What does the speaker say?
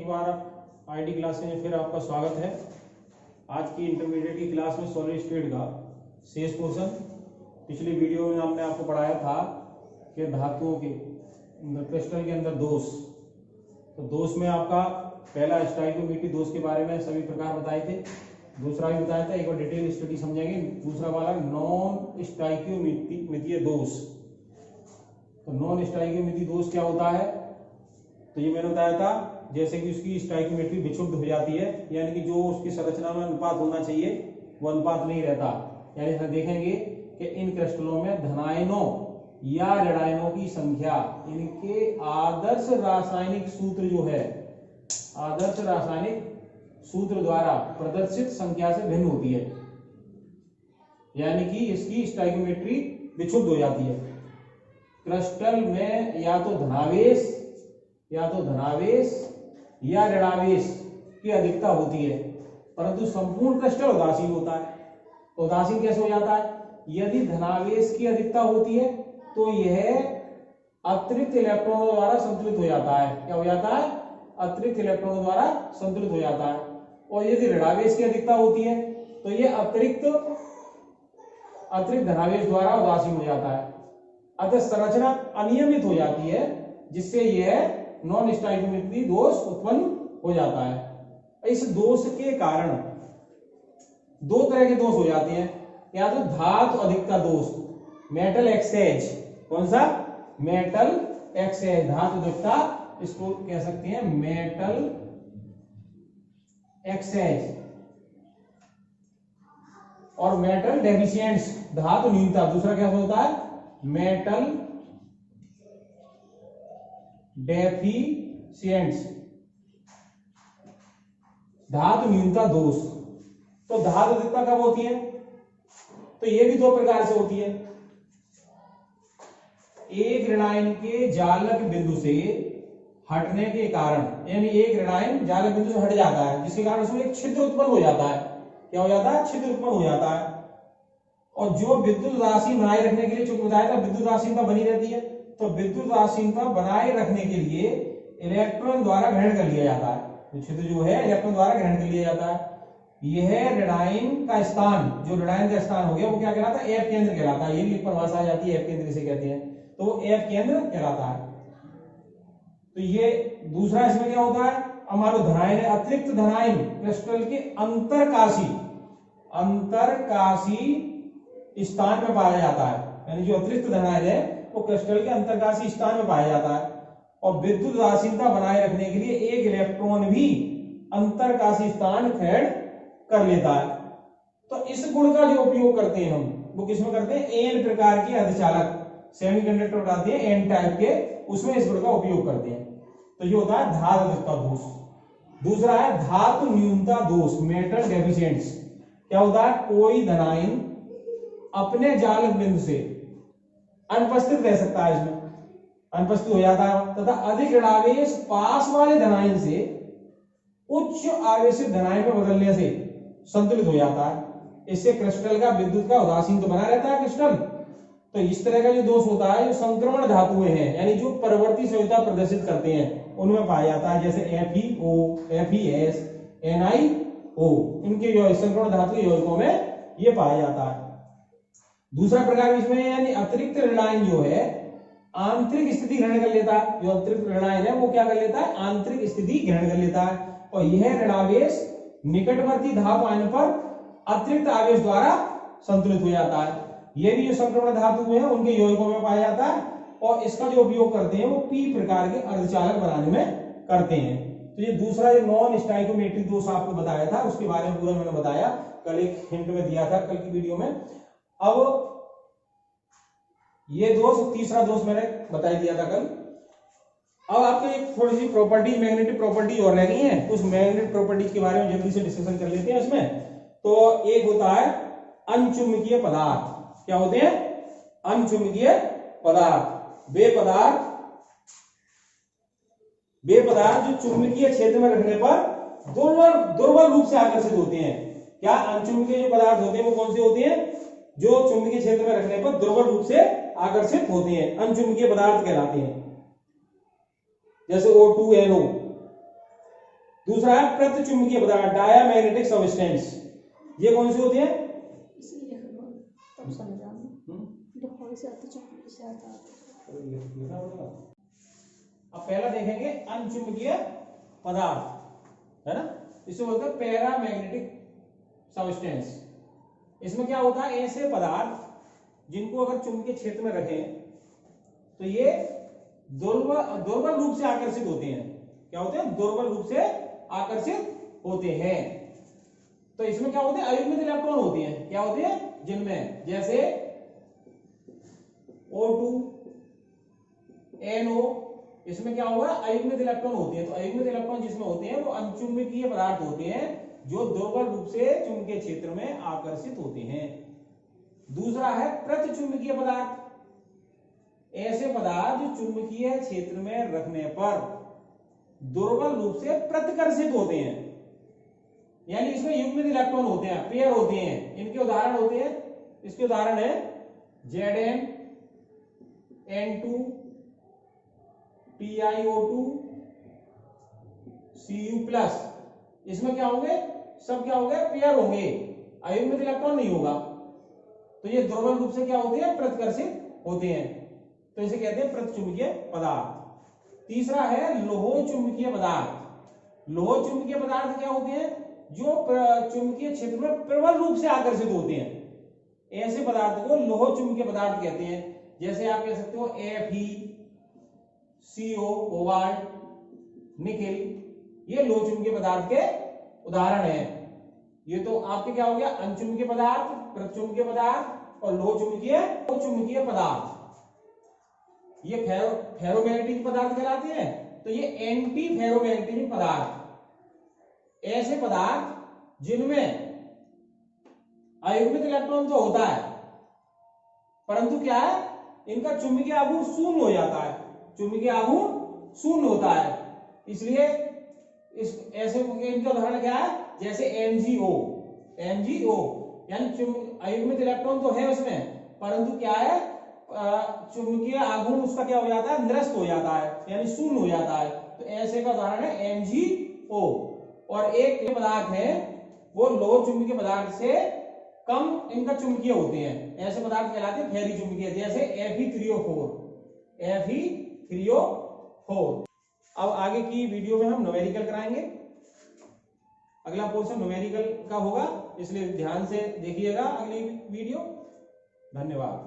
एक बार IT class में फिर आपका स्वागत है। आज की इंटरमीडिएट की क्लास में सॉलिड स्टेट का शेष पोर्शन, पिछली वीडियो में हमने आपको पढ़ाया था कि धातुओं के क्रिस्टल के अंदर दोष। तो दोष में आपका पहला स्टाइकोमेट्री दोष के बारे में सभी प्रकार बताए थे, दूसरा भी बताया था, एक बार डिटेल स्टडी समझेंगे। दूसरा वाला नॉन स्टाइकोमेट्रीय दोष। तो नॉन स्टाइकोमेट्री दोष क्या होता है? तो ये मैंने बताया था, जैसे कि उसकी स्टाइकोमेट्री विक्षुब्ध हो जाती है, यानी कि जो उसकी संरचना में अनुपात होना चाहिए वो अनुपात नहीं रहता। यानी हम देखेंगे कि इन क्रिस्टलों में धनायनों या ऋणायनों की संख्या इनके आदर्श रासायनिक सूत्र जो है, आदर्श रासायनिक सूत्र द्वारा प्रदर्शित संख्या से भिन्न होती है, यानी कि इसकी स्टाइकोमेट्री विक्षुब्ध हो जाती है। क्रिस्टल में या तो धनावेश या ऋणावेश की अधिकता होती है, परंतु संपूर्ण क्रिस्टल उदासीन होता है। तो उदासीन कैसे हो जाता है? यदि धनावेश की अधिकता होती है तो यह अतिरिक्त इलेक्ट्रॉनों द्वारा संतुलित हो जाता है। क्या हो जाता है? अतिरिक्त इलेक्ट्रॉनों द्वारा संतुलित हो जाता है। और यदि ऋणावेश की अधिकता होती है तो यह अतिरिक्त धनावेश द्वारा उदासीन हो जाता है। अतः संरचना अनियमित हो जाती है, जिससे यह नॉन स्टाइकोमेट्री दोष उत्पन्न हो जाता है। इस दोष के कारण दो तरह के दोष हो जाते हैं, या तो धातु अधिकता दोष, मेटल एक्सचेंज। कौन सा? मेटल एक्सचेंज, धातु अधिकता, इसको कह सकते हैं मेटल एक्सचेंज। और मेटल डेफिशिएंट्स, धातु न्यूनता। दूसरा क्या होता है? मेटल डेफिशिएंट्स, धातु न्यूनता दोष। तो धातु अधिकता कब होती है? तो ये भी दो प्रकार से होती है। एक ऋणायन के जालक बिंदु से हटने के कारण, यानी एक ऋणायन जालक बिंदु से हट जाता है, जिसके कारण उसमें एक छिद्र उत्पन्न हो जाता है। क्या हो जाता है? छिद्र उत्पन्न हो जाता है। और जो विद्युत राशि बनाए रखने के लिए, चूंकि बताया था विद्युत राशि बनी रहती है, तो विद्युत राशिता बनाए रखने के लिए इलेक्ट्रॉन द्वारा ग्रहण कर लिया जाता है। तो छिद्र जो है इलेक्ट्रॉन द्वारा ग्रहण कर लिया जाता है। यह ऋणायन का स्थान, जो ऋणायन का स्थान हो गया, वो क्या कहलाता है? एफ केंद्र कहलाता है। ये भी एक परिभाषा आ जाती है, एफ केंद्र से कहते हैं, तो वो एफ केंद्र कहलाता है। तो ये दूसरा इसमें क्या होता है? हमारा धनायन है, अतिरिक्त धनायन क्रिस्टल के अंतरकाशी स्थान में पाया जाता है। यानी जो अतिरिक्त धनायन है वो क्रिस्टल के अंतरकाशी स्थान में पाया जाता है। और विद्युत राशिता बनाए रखने के लिए एक इलेक्ट्रॉन भी अंतरकाशी स्थान ग्रहण कर लेता है। तो इस गुण का जो उपयोग करते हैं हम, वो किसमें करते हैं? एन प्रकार के अर्धचालक, सेमीकंडक्टर बताते हैं एन टाइप के, उसमें इस गुण का उपयोग करते हैं। तो ये होता है धातु अधिकता दोष। दूसरा है धातु न्यूनता दोष, मेटल डेफिशिएंट्स। क्या होता है? कोई धनायन अपने जालक बिंदु से अनुपस्थित रह सकता है, इसमें अनुपस्थित हो जाता है, तथा अधिक ऋणावेश पास वाले धनायन से उच्च आवेशित धनायन में बदलने से संतुलित हो जाता है। इससे क्रिस्टल का विद्युत का उदासीन तो बना रहता है क्रिस्टल। तो इस तरह का जो दोष होता है, जो संक्रमण धातुएं हैं, यानी जो परवर्ती संयोजकता प्रदर्शित करते हैं, उनमें पाया जाता है, जैसे FeO, FeS, NiO, इनके संक्रमण धातु के यौगिकों में ये पाया जाता है। दूसरा प्रकार इसमें, यानी अतिरिक्त ऋणायन जो है आंतरिक स्थिति ग्रहण कर लेता है। जो अतिरिक्त ऋणायन है वो क्या कर लेता है? आंतरिक स्थिति ग्रहण कर लेता है। और यह ऋणावेश निकटवर्ती धातु आयन पर अतिरिक्त आवेश द्वारा संतुलित हो जाता है। यह भी जो संक्रमण धातु है उनके यौगिकों में पाया जाता है। और इसका जो उपयोग करते हैं वो पी प्रकार के अर्धचालक बनाने में करते हैं। तो ये दूसरा जो नॉन स्टाइकोमेट्री दोष आपको बताया था, उसके बारे में पूरा मैंने बताया, कल एक हिंट में दिया था कल की वीडियो में। अब ये दोष, तीसरा दोष मैंने बता दिया था कल। अब आपको एक थोड़ी सी प्रॉपर्टी, मैग्नेटिक प्रॉपर्टी और रह गई है, उस मैग्नेटिक प्रॉपर्टीज के बारे में जल्दी से डिस्कशन कर लेते हैं इसमें। तो एक होता है अनचुंबकीय पदार्थ। क्या होते हैं? अनचुंबकीय पदार्थ। वे पदार्थ जो चुंबकीय क्षेत्र में रखने पर दुर्बल रूप से आकर्षित होते हैं। क्या अनचुंबकीय जो पदार्थ होते हैं वो कौन से होते हैं? जो चुंबकीय क्षेत्र में रखने पर दुर्बल रूप से आकर्षित होते हैं, अनचुंबकीय पदार्थ कहलाते हैं। जैसे O2NO, दूसरा है प्रतिचुंबकीय पदार्थ, डायामैग्नेटिक सब्सटेंस। ये कौन सी होती है? तब समझ अब पहला देखेंगे अनचुंबकीय पदार्थ, है ना, इसे बोलते हैं पैरामैग्नेटिक सब्सटेंस। इसमें क्या होता है, ऐसे पदार्थ जिनको अगर चुंबकीय क्षेत्र में रखें तो ये दुर्बल रूप से आकर्षित होते हैं। क्या होते हैं? दुर्बल रूप से आकर्षित होते हैं। तो इसमें क्या होते हैं? अयुग्मित इलेक्ट्रॉन होते हैं। क्या होते हैं? जिनमें जैसे O2, NO, इसमें क्या होगा? अयुग्मित इलेक्ट्रॉन होते हैं। तो अयुग्मित इलेक्ट्रॉन जिसमें होते हैं वो अनचुंबकीय पदार्थ होते हैं जो दुर्बल रूप से चुंबकीय क्षेत्र में आकर्षित होते हैं। दूसरा है प्रतिचुंबकीय पदार्थ, ऐसे पदार्थ जो चुंबकीय क्षेत्र में रखने पर दुर्बल रूप से प्रतिकर्षित होते हैं, यानी इसमें युग्मित इलेक्ट्रॉन होते हैं, पेयर होते हैं। इनके उदाहरण होते हैं, इसके उदाहरण है Zn, N2, PiO2, Cu+। इसमें क्या होंगे? सब क्या होंगे? पेयर होंगे, अयुग्मित इलेक्ट्रॉन नहीं होगा। तो ये दुर्बल रूप से क्या होते हैं? प्रतिकर्षित होते हैं। तो इसे कहते हैं प्रतिचुंबकीय पदार्थ। तीसरा है लोह चुंबकीय पदार्थ। लोह चुंबकीय पदार्थ क्या होते हैं? जो चुंबकीय क्षेत्र में प्रबल रूप से आकर्षित होते हैं। ऐसे पदार्थ को लोह चुंबकीय पदार्थ कहते हैं। जैसे आप कह सकते हो Fe, CO, कोबाल्ट, निकेल, ये लोह चुंबकीय पदार्थ के उदाहरण हैं। ये तो आपके क्या हो गया? अनचुंबकीय पदार्थ, प्रतिचुंबकीय पदार्थ और लोह चुंबकीय पदार्थ। ये फेरोमैग्नेटिक पदार्थ कहलाते हैं। तो ये एंटी फेरोमैग्नेटिक पदार्थ, ऐसे पदार्थ जिनमें अयुग्मित इलेक्ट्रॉन तो होता है परंतु क्या है? इनका चुंबकीय आघूर्ण शून्य हो जाता है, चुंबकीय आघूर्ण शून्य होता है। इसलिए इस ऐसे इनके उदाहरण क्या है? जैसे MgO, यानी अयुग्मित इलेक्ट्रॉन तो है उसमें परंतु क्या है? चुंबकीय आघूर्ण उसका क्या हो जाता है? निरस्त हो जाता है, यानी शून्य हो जाता है। तो ऐसे का उदाहरण है MgO। और एक पदार्थ है वो लोह चुंबकीय पदार्थ से कम इनका चुंबकीय होते हैं, ऐसे पदार्थ कहलाते हैं फेरी चुंबकीय, जैसे Fe3O4। अब आगे की वीडियो में हम न्यूमेरिकल कराएंगे। अगला पोर्शन न्यूमेरिकल का होगा, इसलिए ध्यान से देखिएगा अगली वीडियो। धन्यवाद।